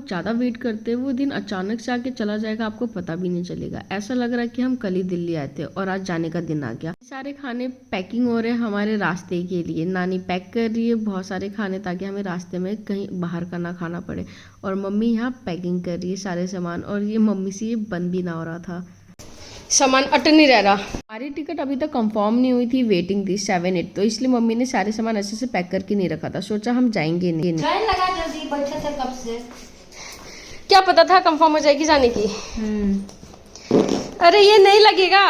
ज़्यादा वेट करते हैं वो दिन अचानक से आके चला जाएगा, आपको पता भी नहीं चलेगा। ऐसा लग रहा है कि हम कल ही दिल्ली आए थे और आज जाने का दिन आ गया। सारे खाने पैकिंग हो रहे हैं हमारे रास्ते के लिए। नानी पैक कर रही है बहुत सारे खाने ताकि हमें रास्ते में कहीं बाहर का ना खाना पड़े, और मम्मी यहाँ पैकिंग कर रही है सारे सामान, और ये मम्मी से ये बंद भी ना हो रहा था, सामान अटक नहीं रह रहा। हमारी टिकट अभी तक कंफर्म नहीं हुई थी, वेटिंग थी 7-8, तो इसलिए मम्मी ने सारे सामान अच्छे से पैक करके नहीं रखा था, सोचा हम जाएंगे नहीं। लगा जल्दी, बैठे थे कब से, क्या पता था कंफर्म हो जाएगी जाने की। अरे ये नहीं लगेगा।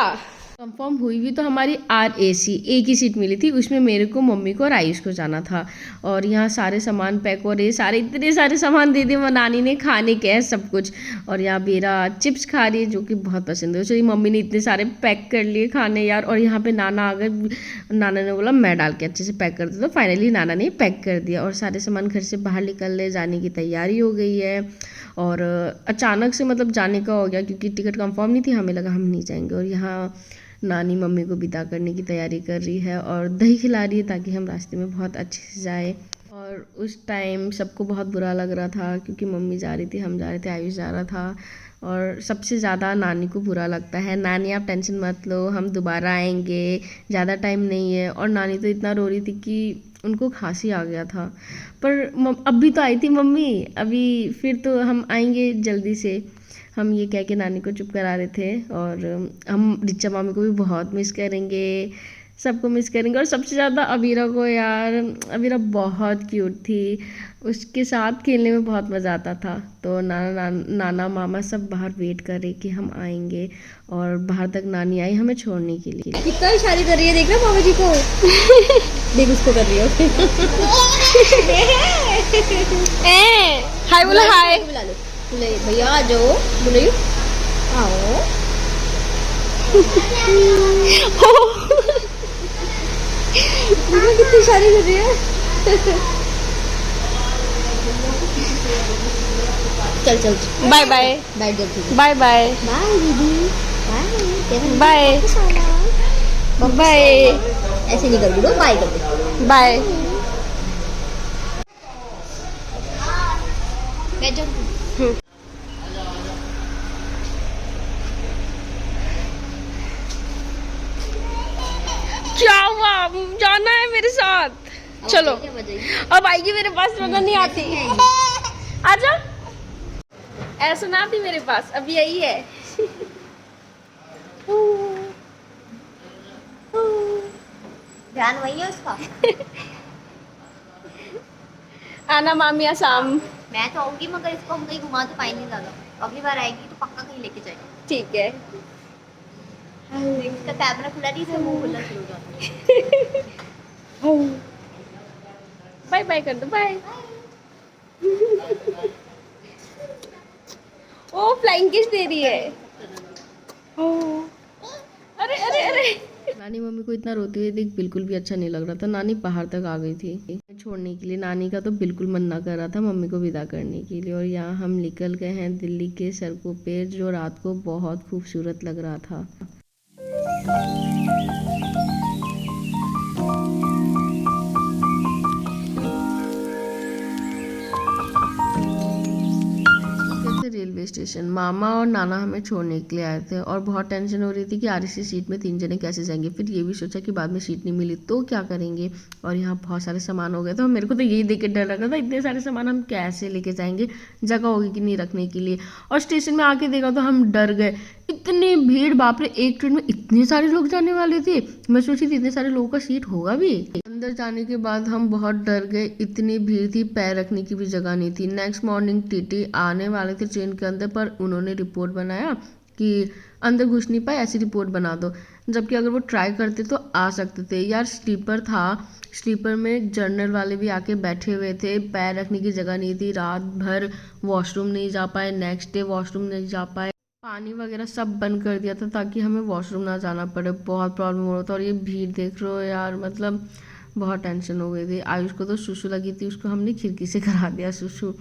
कंफर्म हुई भी तो हमारी RAC एक ही सीट मिली थी, उसमें मेरे को, मम्मी को और आयुष को जाना था। और यहाँ सारे सामान पैक हो रहे, सारे इतने सारे सामान दे दिए नानी ने, खाने के है सब कुछ। और यहाँ बेरा चिप्स खा रही है जो कि बहुत पसंद है उसे, मम्मी ने इतने सारे पैक कर लिए खाने यार। और यहाँ पे नाना आ गए, नाना ने बोला मैं डाल के अच्छे से पैक कर दे, तो फाइनली नाना ने पैक कर दिया और सारे सामान घर से बाहर निकलने जाने की तैयारी हो गई है। और अचानक से मतलब जाने का हो गया क्योंकि टिकट कंफर्म नहीं थी, हमें लगा हम नहीं जाएंगे। और यहाँ नानी मम्मी को विदा करने की तैयारी कर रही है और दही खिला रही है ताकि हम रास्ते में बहुत अच्छे से जाए। और उस टाइम सबको बहुत बुरा लग रहा था क्योंकि मम्मी जा रही थी, हम जा रहे थे, आयुष जा रहा था। और सबसे ज़्यादा नानी को बुरा लगता है। नानी आप टेंशन मत लो, हम दोबारा आएंगे, ज़्यादा टाइम नहीं है। और नानी तो इतना रो रही थी कि उनको खांसी आ गया था। पर अभी तो आई थी मम्मी, अभी फिर तो हम आएंगे जल्दी से, हम ये कह के नानी को चुप करा रहे थे। और हम रिचा मामी को भी बहुत मिस करेंगे, सबको मिस करेंगे। और सबसे ज़्यादा अबीरा को यार, अबीरा बहुत क्यूट थी, उसके साथ खेलने में बहुत मज़ा आता था। तो नाना मामा सब बाहर वेट कर रहे कि हम आएंगे, और बाहर तक नानी आई हमें छोड़ने के लिए। कितना इशारे कर रही है, देख रहे मामा जी को। देख उसको कर रही हो। हाय बोला, हाय बुला लो, बोले भैया आ जाओ, बोले आओ। कितनी इशारे कर रही है। चल चल बाय बाय बाय जल्दी, बाय बाय बाय दीदी, बाय बाय। ऐसे नहीं कर बोलो, बाय कर दो, बाय। क्या हुआ, जाना है मेरे साथ, चलो। अब आएगी मेरे पास, मगर नहीं आती। आजा, ऐसा ना आती मेरे पास, अभी यही है। ध्यान वही है उसका। आना मामी आसाम। मैं तो आऊंगी मगर इसको हम कहीं घुमा तो पाएंगे ज्यादा, अगली बार आएगी तो पक्का कहीं लेके जाएंगे। ठीक है। इसका कैमरा खुला नहीं, इसका मुंह खुला शुरू हो जाता है। बाय बाय कर दो, बाय। ओ फ्लाइंग किस दे रही है। ओ अरे अरे अरे। नानी मम्मी को इतना रोती हुई देख बिल्कुल भी अच्छा नहीं लग रहा था। नानी पहाड़ तक आ गई थी छोड़ने के लिए, नानी का तो बिल्कुल मन ना कर रहा था मम्मी को विदा करने के लिए। और यहाँ हम निकल गए हैं दिल्ली के सड़कों पे, जो रात को बहुत खूबसूरत लग रहा था। रेलवे स्टेशन मामा और नाना हमें छोड़ने के लिए आए थे और बहुत टेंशन हो रही थी कि RAC सीट में 3 जने कैसे जाएंगे। फिर ये भी सोचा कि बाद में सीट नहीं मिली तो क्या करेंगे। और यहाँ बहुत सारे सामान हो गए, तो मेरे को तो यही देख के डर लग रहा था, इतने सारे सामान हम कैसे लेके जाएंगे, जगह होगी कि नहीं रखने के लिए। और स्टेशन में आके देखा तो हम डर गए, इतनी भीड़, बाप रे, एक ट्रेन में इतने सारे लोग जाने वाले थे। मैं सोची थी इतने सारे लोगों का सीट होगा भी। अंदर जाने के बाद हम बहुत डर गए, इतनी भीड़ थी, पैर रखने की भी जगह नहीं थी। नेक्स्ट मॉर्निंग TT आने वाले थे ट्रेन के अंदर, पर उन्होंने रिपोर्ट बनाया कि अंदर घुस नहीं पाए, ऐसी रिपोर्ट बना दो। जबकि अगर वो ट्राई करते तो आ सकते थे यार। स्लीपर था, स्लीपर में जर्नल वाले भी आके बैठे हुए थे, पैर रखने की जगह नहीं थी। रात भर वॉशरूम नहीं जा पाए, नेक्स्ट डे वॉशरूम नहीं जा पाए, पानी वगैरह सब बंद कर दिया था ताकि हमें वॉशरूम ना जाना पड़े। बहुत प्रॉब्लम हो रहा था। और ये भीड़ देख रहे हो यार, मतलब बहुत टेंशन हो गई थी। आयुष को तो सुसु लगी थी, उसको हमने खिड़की से करा दिया सुसु।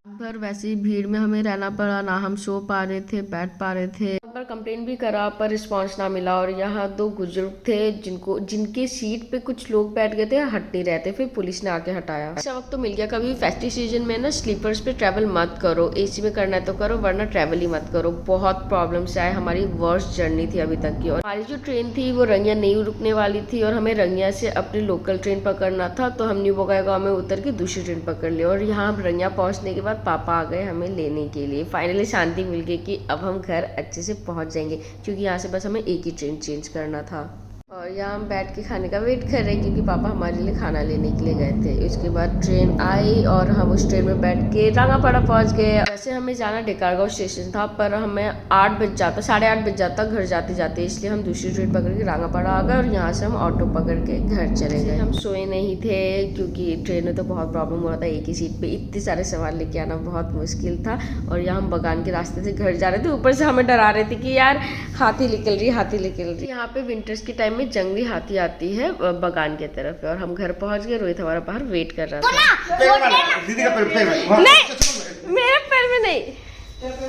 पर वैसे ही भीड़ में हमें रहना पड़ा, ना हम सो पा रहे थे, बैठ पा रहे थे। पर बार कंप्लेन भी करा पर रिस्पांस ना मिला। और यहाँ 2 बुजुर्ग थे जिनके सीट पे कुछ लोग बैठ गए थे, हट नहीं रहे थे, फिर पुलिस ने आके हटाया। अच्छा वक्त तो मिल गया। कभी फेस्टिव सीजन में ना स्लीपर्स पे ट्रैवल मत करो, एसी में करना है तो करो वरना ट्रैवल ही मत करो। बहुत प्रॉब्लम्स आए, हमारी वर्स्ट जर्नी थी अभी तक की। और हमारी जो ट्रेन थी वो रंगिया नहीं रुकने वाली थी और हमें रंगिया से अपनी लोकल ट्रेन पकड़ना था, तो हम न्यू बोगाईगांव में उतर के दूसरी ट्रेन पकड़ ली। और यहाँ रंगिया पहुँचने के बाद पापा आ गए हमें लेने के लिए। फाइनली शांति मिल गई कि अब हम घर अच्छे से पहुंच जाएंगे, क्योंकि यहाँ से बस हमें एक ही ट्रेन चेंज करना था। और यहाँ हम बैठ के खाने का वेट कर रहे हैं, क्योंकि पापा हमारे लिए खाना लेने के लिए गए थे। उसके बाद ट्रेन आई और हम उस ट्रेन में बैठ के रांगापाड़ा पहुँच गए। वैसे हमें जाना डेकारगांव स्टेशन था, पर हमें 8 बज जाता, 8:30 बज जाता घर जाते जाते, इसलिए हम दूसरी ट्रेन पकड़ के रांगापाड़ा आ गए और यहाँ से हम ऑटो पकड़ के घर चले गए। हम सोए नहीं थे क्योंकि ट्रेन में तो बहुत प्रॉब्लम हो रहा था, एक ही सीट पे इतने सारे सामान लेके आना बहुत मुश्किल था। और यहाँ हम बगान के रास्ते से घर जा रहे थे, ऊपर से हमें डरा रहे थे कि यार हाथी निकल रही, हाथी निकल रही। यहाँ पे विंटर्स के टाइम में जंगली हाथी आती है बगान के तरफ। और हम घर पहुंच गए, रोहित हमारा बाहर वेट कर रहा था। दीदी का पैर नहीं, मेरे पैर में नहीं।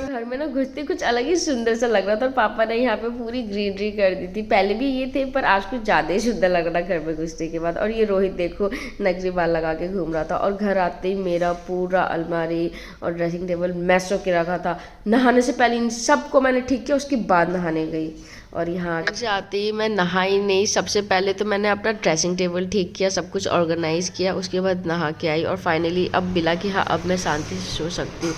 घर में ना घुसते कुछ अलग ही सुंदर सा लग रहा था और पापा ने यहाँ पे पूरी ग्रीनरी कर दी थी। पहले भी ये थे पर आज कुछ ज़्यादा ही सुंदर लग रहा घर में घुसने के बाद। और ये रोहित देखो नकली बाल लगा के घूम रहा था। और घर आते ही मेरा पूरा अलमारी और ड्रेसिंग टेबल मैस होके रखा था। नहाने से पहले इन सबको मैंने ठीक किया, उसके बाद नहाने गई। और यहाँ से आते ही मैं नहाई नहीं, सबसे पहले तो मैंने अपना ड्रेसिंग टेबल ठीक किया, सब कुछ ऑर्गेनाइज किया, उसके बाद नहा के आई। और फाइनली अब मिला कि हाँ अब मैं शांति से सो सकती हूँ।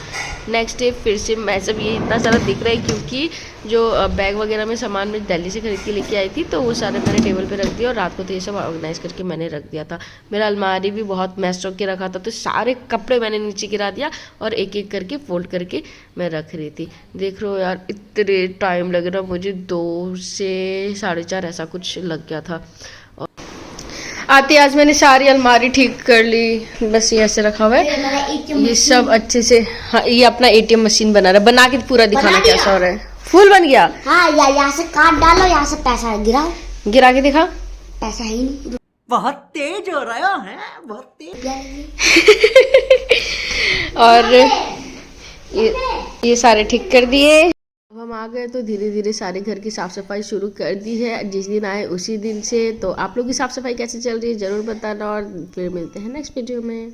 नेक्स्ट डे फिर से मैं सब ये इतना सारा दिख रहा है, क्योंकि जो बैग वगैरह में सामान मैं दिल्ली से खरीद के लेके आई थी, तो वो सारे मैंने टेबल पे रख दिया। और रात को तो ये सब ऑर्गेनाइज करके मैंने रख दिया था। मेरा अलमारी भी बहुत मैस होके रखा था, तो सारे कपड़े मैंने नीचे गिरा दिया और एक एक करके फोल्ड करके मैं रख रही थी। देख रहे हो यार इतने टाइम लग रहा, मुझे 2 से 4:30 ऐसा कुछ लग गया था। आते आज मैंने सारी अलमारी ठीक कर ली, बस ये ऐसे रखा हुआ है ये सब अच्छे से। हाँ ये अपना ATM मशीन बना रहा है, बना के पूरा दिखाना कैसा हो रहा है। फुल बन गया। हाँ यहाँ से काट डालो, यहाँ से पैसा गिराओ, गिरा के दिखा। पैसा ही नहीं, बहुत तेज हो रहा है, बहुत तेज। और ये सारे ठीक कर दिए। अब हम आ गए तो धीरे धीरे सारे घर की साफ सफाई शुरू कर दी है, जिस दिन आए उसी दिन से। तो आप लोग की साफ सफाई कैसे चल रही है ज़रूर बताना, और फिर मिलते हैं नेक्स्ट वीडियो में।